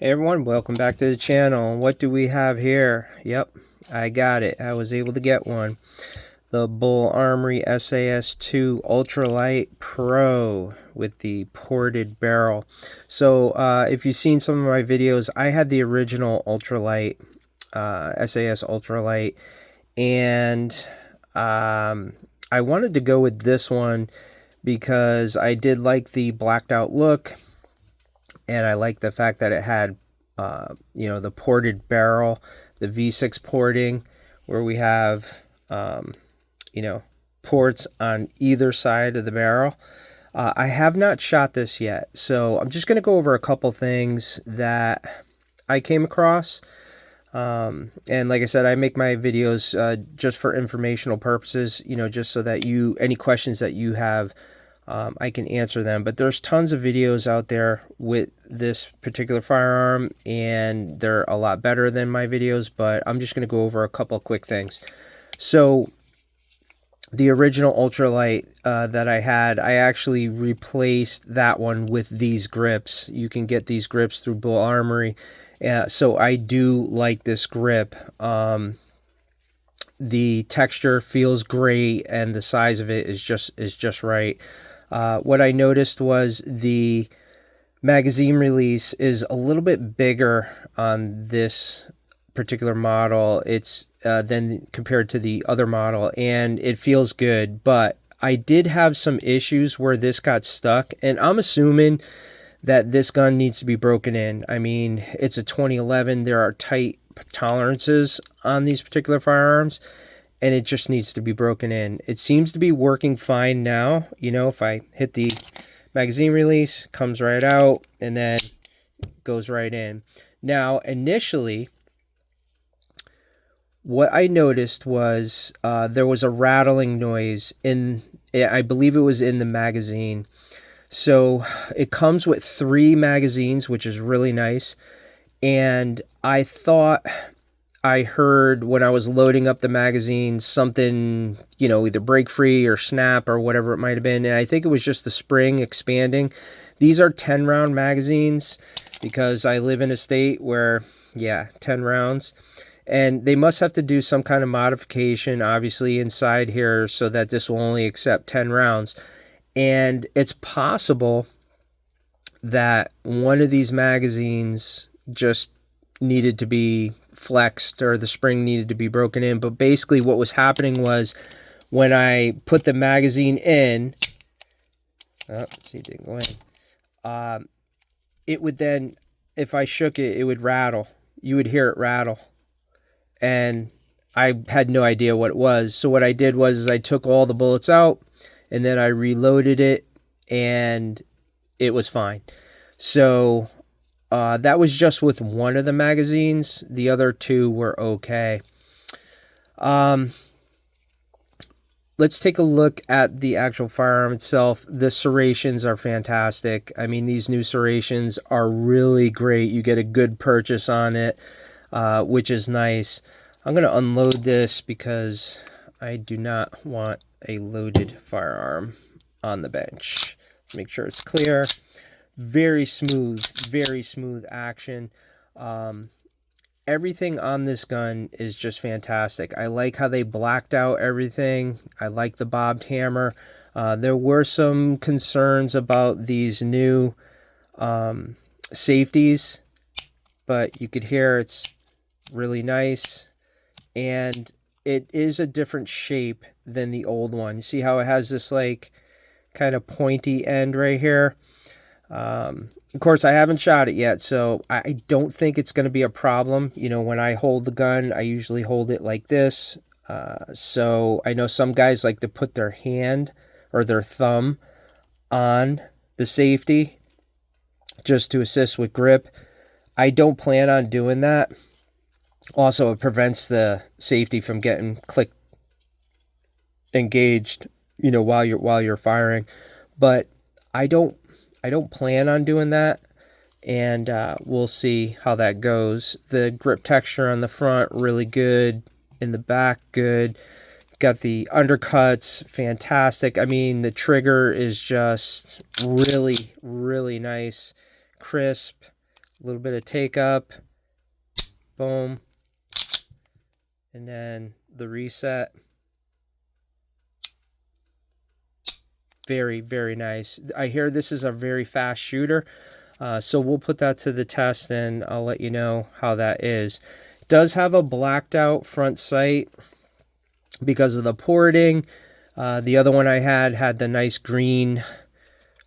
Hey everyone, welcome back to the channel. What do we have here? Yep, I got it. I was able to get one. The Bul Armory SAS2 Ultralight Pro with the ported barrel. So if you've seen some of my videos, I had the original Ultralight, SAS Ultralight, and I wanted to go with this one because I did like the blacked out look, and I like the fact that it had, the ported barrel, the V6 porting, where we have, ports on either side of the barrel. I have not shot this yet, so I'm just going to go over a couple things that I came across. And like I said, I make my videos just for informational purposes, just so that any questions that you have, I can answer them. But there's tons of videos out there with this particular firearm, and they're a lot better than my videos, but I'm just going to go over a couple of quick things. So the original Ultralight that I had, I actually replaced that one with these grips. You can get these grips through Bul Armory. So I do like this grip. The texture feels great, and the size of it is just right. What I noticed was the magazine release is a little bit bigger on this particular model. It's than compared to the other model, and it feels good. But I did have some issues where this got stuck, and I'm assuming that this gun needs to be broken in. I mean, it's a 2011. There are tight tolerances on these particular firearms, and it just needs to be broken in. It seems to be working fine now. If I hit the magazine release, comes right out, and then goes right in. Now, initially, what I noticed was there was a rattling noise I believe it was in the magazine. So it comes with 3 magazines, which is really nice. And I thought I heard when I was loading up the magazine something, either break free or snap or whatever it might have been. And I think it was just the spring expanding. These are 10 round magazines because I live in a state where, 10 rounds. And they must have to do some kind of modification, obviously, inside here so that this will only accept 10 rounds. And it's possible that one of these magazines just needed to be flexed, or the spring needed to be broken in. But basically what was happening was when I put the magazine in, let's see, it didn't go in. It would then, if I shook it, it would rattle. You would hear it rattle. And I had no idea what it was. So what I did was I took all the bullets out, and then I reloaded it, and it was fine. So that was just with one of the magazines. The other 2 were okay. Let's take a look at the actual firearm itself. The serrations are fantastic. I mean, these new serrations are really great. You get a good purchase on it, which is nice. I'm going to unload this because I do not want a loaded firearm on the bench. Let's make sure it's clear. Very smooth action. Everything on this gun is just fantastic. I like how they blacked out everything. I like the bobbed hammer. There were some concerns about these new safeties, but you could hear it's really nice. And it is a different shape than the old one. You see how it has this like kind of pointy end right here? Of course, I haven't shot it yet, so I don't think it's going to be a problem. When I hold the gun, I usually hold it like this. So I know some guys like to put their hand or their thumb on the safety just to assist with grip. I don't plan on doing that. Also, it prevents the safety from getting click engaged, while you're firing. But I don't plan on doing that, and we'll see how that goes. The grip texture on the front, really good. In the back, good. Got the undercuts, fantastic. I mean, the trigger is just really nice, crisp. A little bit of take up, boom, and then the reset. Very, very nice. I hear this is a very fast shooter, so we'll put that to the test and I'll let you know how that is. It does have a blacked out front sight because of the porting. The other one I had the nice green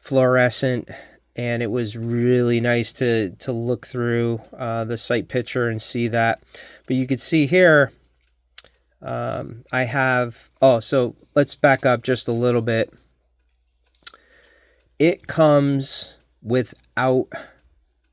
fluorescent, and it was really nice to look through the sight picture and see that. But you can see here, I have, so let's back up just a little bit. It comes without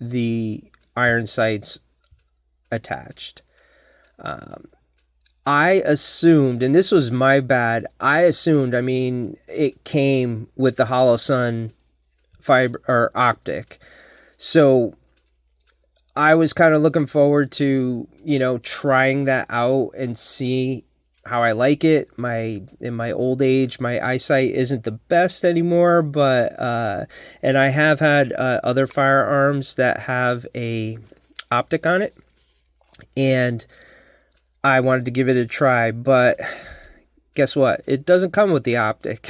the iron sights attached. I assumed, and this was my bad, I mean, it came with the Holosun fiber or optic. So I was kind of looking forward to, trying that out and see how I like it. In my old age, my eyesight isn't the best anymore, but and I have had other firearms that have a optic on it, and I wanted to give it a try, but guess what? It doesn't come with the optic.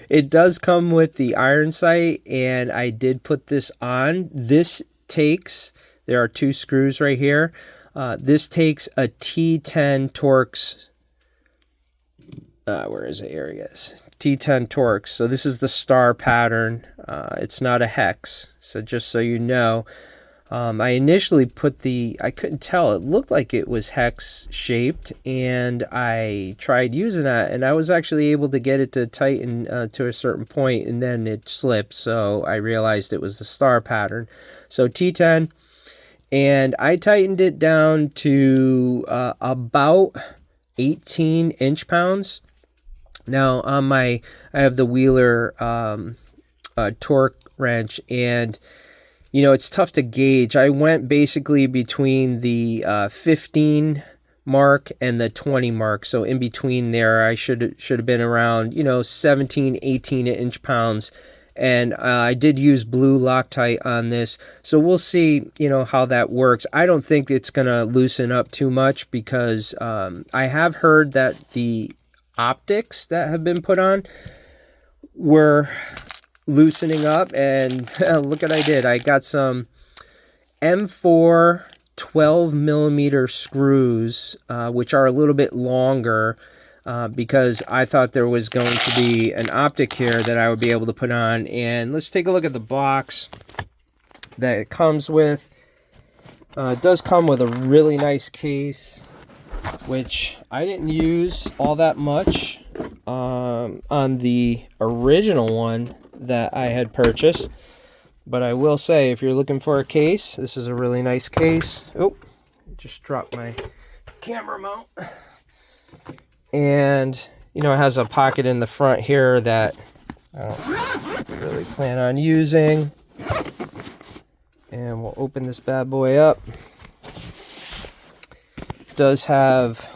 It does come with the iron sight, and I did put this on. There are 2 screws right here. This takes a T10 Torx. Where is it? Here it is. T10 Torx. So this is the star pattern. It's not a hex. So just so you know, I initially put I couldn't tell. It looked like it was hex shaped, and I tried using that, and I was actually able to get it to tighten to a certain point, and then it slipped. So I realized it was the star pattern. So T10. And I tightened it down to about 18 inch-pounds. Now I have the Wheeler torque wrench, and it's tough to gauge. I went basically between the 15 mark and the 20 mark. So in between there, I should have been around 17, 18 inch-pounds. And I did use blue Loctite on this, so we'll see, how that works. I don't think it's going to loosen up too much because I have heard that the optics that have been put on were loosening up, and look what I did. I got some M4 12 millimeter screws, which are a little bit longer, because I thought there was going to be an optic here that I would be able to put on. And let's take a look at the box that it comes with. It does come with a really nice case, which I didn't use all that much on the original one that I had purchased. But I will say, if you're looking for a case, this is a really nice case. Oh, just dropped my camera mount. And, it has a pocket in the front here that I don't really plan on using. And we'll open this bad boy up. It does have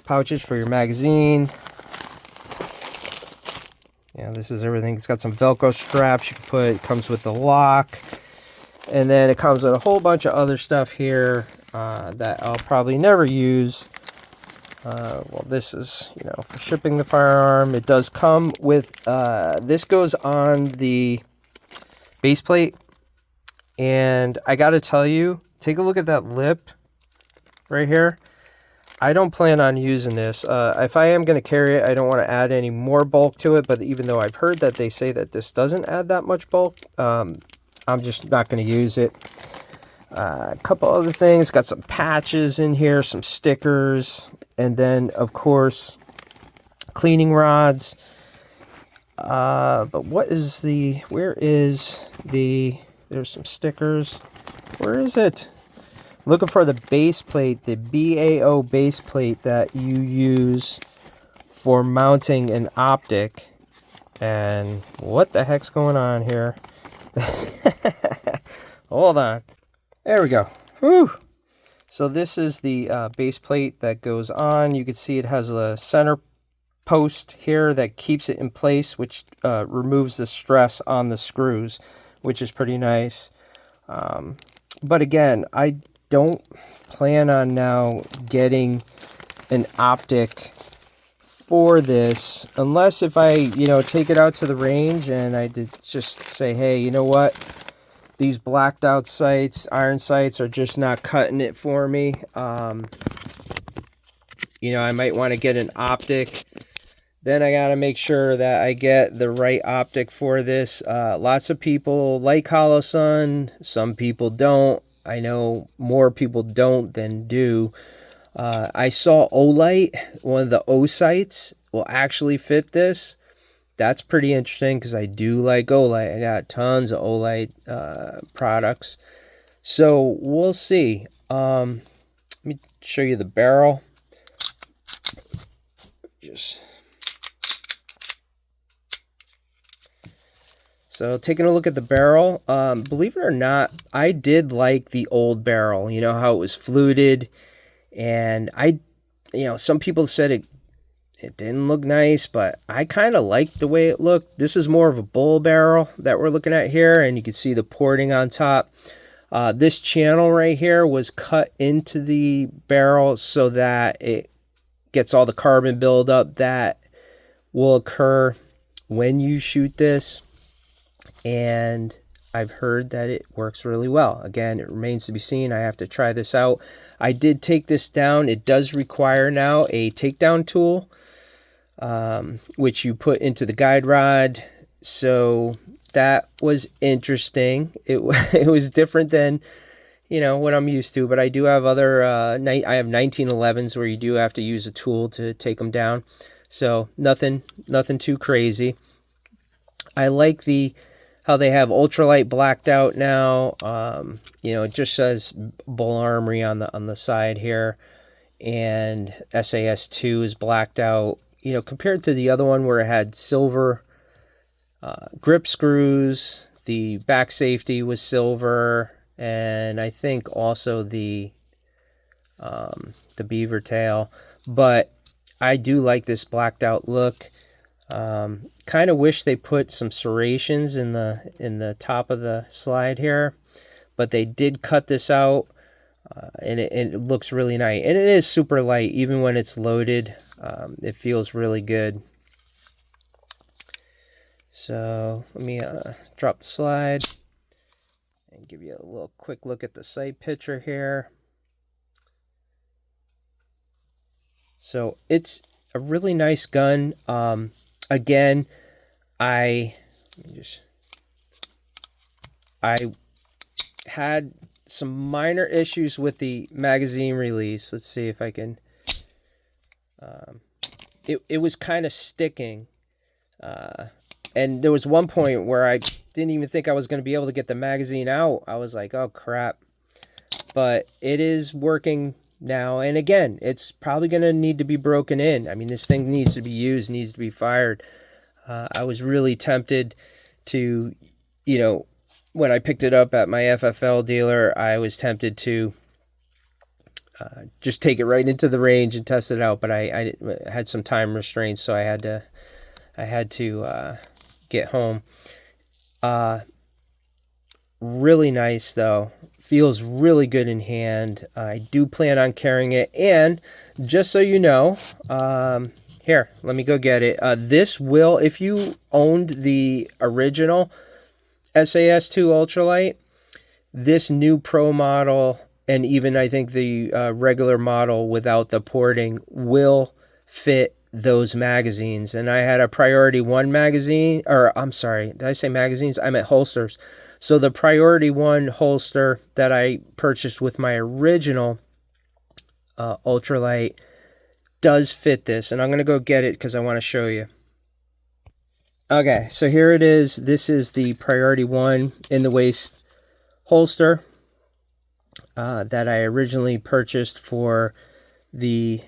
pouches for your magazine. Yeah, this is everything. It's got some Velcro straps you can put. It comes with the lock. And then it comes with a whole bunch of other stuff here that I'll probably never use. Well, this is, for shipping the firearm. It does come with, this goes on the base plate. And I got to tell you, take a look at that lip right here. I don't plan on using this. If I am going to carry it, I don't want to add any more bulk to it. But even though I've heard that they say that this doesn't add that much bulk, I'm just not going to use it. A couple other things. Got some patches in here, some stickers, and then, of course, cleaning rods. But where's there's some stickers. Where is it? Looking for the base plate, the BAO base plate that you use for mounting an optic. And what the heck's going on here? Hold on. There we go. Whew. So this is the base plate that goes on. You can see it has a center post here that keeps it in place, which removes the stress on the screws, which is pretty nice. But again, I don't plan on now getting an optic for this unless if I, take it out to the range and I did just say, hey, you know what? These blacked out sights, iron sights, are just not cutting it for me. I might want to get an optic. Then I got to make sure that I get the right optic for this. Lots of people like hollow sun. Some people don't. I know more people don't than do. I saw Olight, one of the O sights, will actually fit this. That's pretty interesting because I do like Olight. I got tons of Olight products. So we'll see. Let me show you the barrel. So taking a look at the barrel, believe it or not, I did like the old barrel. You know how it was fluted, and some people said it didn't look nice, but I kind of liked the way it looked. This is more of a bull barrel that we're looking at here, and you can see the porting on top. This channel right here was cut into the barrel so that it gets all the carbon buildup that will occur when you shoot this. And I've heard that it works really well. Again, it remains to be seen. I have to try this out. I did take this down. It does require now a takedown tool, which you put into the guide rod. So that was interesting. It was different than what I'm used to, but I do have other I have 1911s where you do have to use a tool to take them down. So nothing too crazy. I like how they have Ultralight blacked out now. It just says Bul Armory on the side here, and SAS2 is blacked out. Compared to the other one where it had silver grip screws, the back safety was silver, and I think also the beaver tail. But I do like this blacked out look. Kind of wish they put some serrations in the top of the slide here, but they did cut this out, and it looks really nice. And it is super light, even when it's loaded. It feels really good. So let me drop the slide and give you a little quick look at the sight picture here. So it's a really nice gun. Again, I had some minor issues with the magazine release. Let's see if I can. It was kind of sticking, and there was one point where I didn't even think I was going to be able to get the magazine out. I was like, oh crap. But it is working now, and again, it's probably going to need to be broken in. I mean, this thing needs to be used, needs to be fired. I was really tempted to, when I picked it up at my FFL dealer, I was tempted to just take it right into the range and test it out. But I had some time restraints, so I had to get home. Really nice though. Feels really good in hand. I do plan on carrying it, and just so you know, here, let me go get it. This will, if you owned the original SAS2 Ultralight, this new Pro model, and even I think the regular model without the porting, will fit those magazines. And I had a Priority 1 magazine, or I'm sorry, did I say magazines? I meant holsters. So the Priority 1 holster that I purchased with my original Ultralight does fit this, and I'm going to go get it because I want to show you. Okay, so here it is. This is the Priority 1 in the waist holster that I originally purchased for the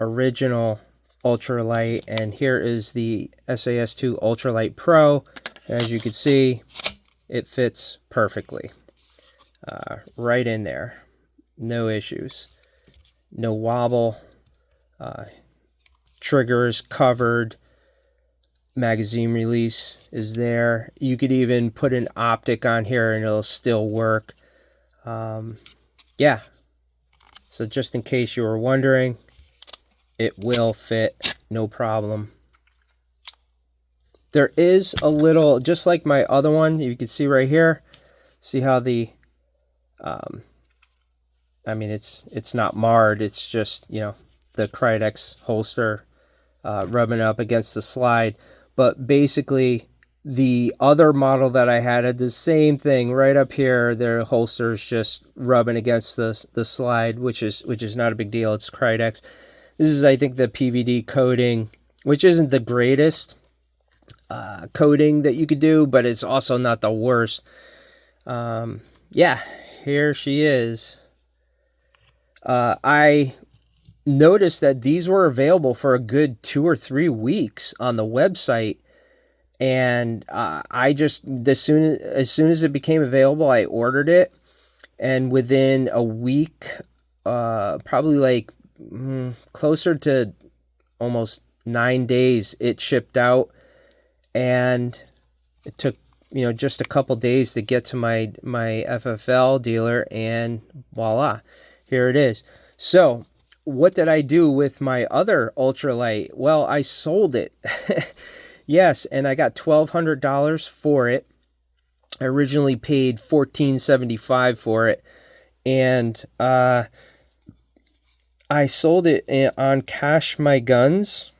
original Ultralight, and here is the SAS2 Ultralight Pro. As you can see, it fits perfectly right in there. No issues, no wobble. Triggers covered. magazine release is there. You could even put an optic on here and it'll still work. Yeah, so just in case you were wondering, it will fit, no problem. There is a little, just like my other one, you can see right here, see how the, I mean, it's not marred, it's just, you know, the Krydex holster rubbing up against the slide. But basically, the other model that I had the same thing right up here. Their holster is just rubbing against the slide, which is not a big deal. It's Krydex. This is, I think, the PVD coating, which isn't the greatest coating that you could do, but it's also not the worst. Yeah, here she is. I noticed that these were available for a good 2 or 3 weeks on the website, and I just, as soon as it became available, I ordered it, and within a week, probably like closer to almost 9 days, it shipped out, and it took, you know, just a couple days to get to my FFL dealer, and voila, here it is. So what did I do with my other Ultralight? Well, I sold it. Yes, and I got $1,200 for it. I originally paid $1,475 for it, and I sold it on Cash My Guns.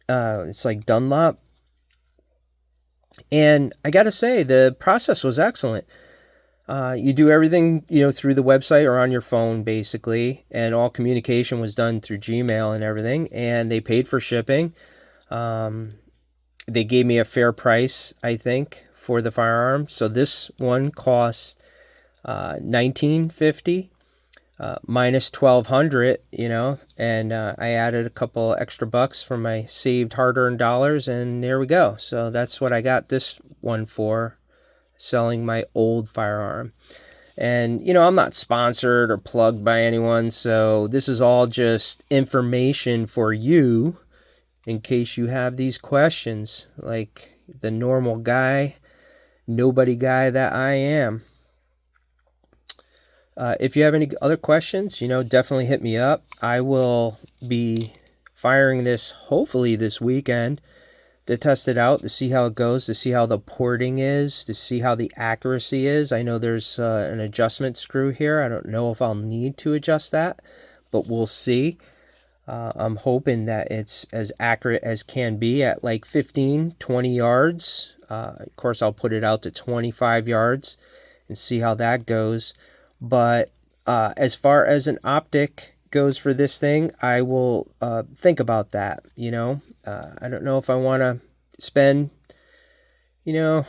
It's like Dunlop. And I got to say, the process was excellent. You do everything, you know, through the website or on your phone, basically, and all communication was done through Gmail and everything, and they paid for shipping. They gave me a fair price, I think, for the firearm. So this one costs $1,950 minus $1,200, you know, and I added a couple extra bucks for my saved hard-earned dollars, and there we go. So that's what I got this one for, selling my old firearm. And, you know, I'm not sponsored or plugged by anyone, so this is all just information for you in case you have these questions, like the normal guy, nobody guy that I am. If you have any other questions, you know, definitely hit me up. I will be firing this hopefully this weekend to test it out, to see how it goes, to see how the porting is, to see how the accuracy is. I know there's an adjustment screw here. I don't know if I'll need to adjust that, but we'll see. I'm hoping that it's as accurate as can be at like 15, 20 yards. Of course, I'll put it out to 25 yards and see how that goes. But as far as an optic goes for this thing, I will think about that, you know. I don't know if I want to spend, you know,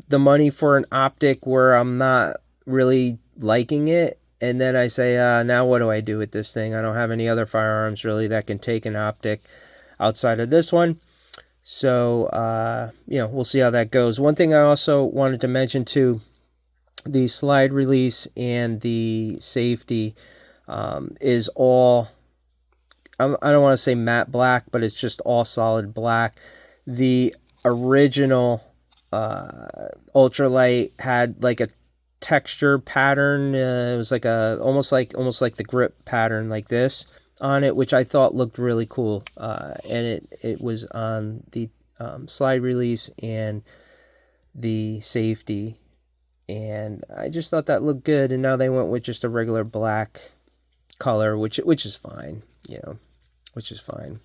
the money for an optic where I'm not really liking it, and then I say, now what do I do with this thing? I don't have any other firearms really that can take an optic outside of this one. So, you know, we'll see how that goes. One thing I also wanted to mention too, the slide release and the safety is all, I don't want to say matte black, but it's just all solid black. The original Ultralight had like a texture pattern. It was like almost like the grip pattern like this on it, which I thought looked really cool. And it was on the slide release and the safety, and I just thought that looked good. And now they went with just a regular black color, which is fine, you know, which is fine.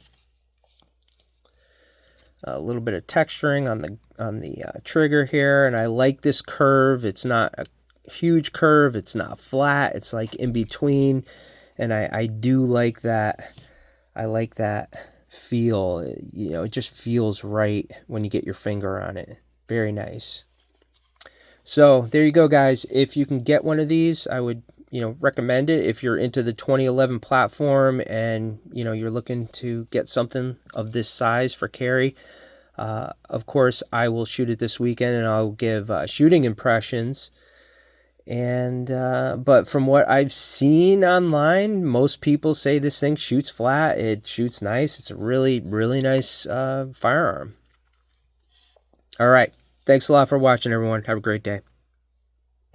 A little bit of texturing on the trigger here, and I like this curve. It's not a huge curve, it's not flat, it's like in between, and I do like that. I like that feel, you know, it just feels right when you get your finger on it. Very nice. So there you go, guys. If you can get one of these, I would, you know, recommend it. If you're into the 2011 platform and, you know, you're looking to get something of this size for carry, of course, I will shoot it this weekend and I'll give shooting impressions. And but from what I've seen online, most people say this thing shoots flat. It shoots nice. It's a really, really nice firearm. All right. Thanks a lot for watching, everyone. Have a great day.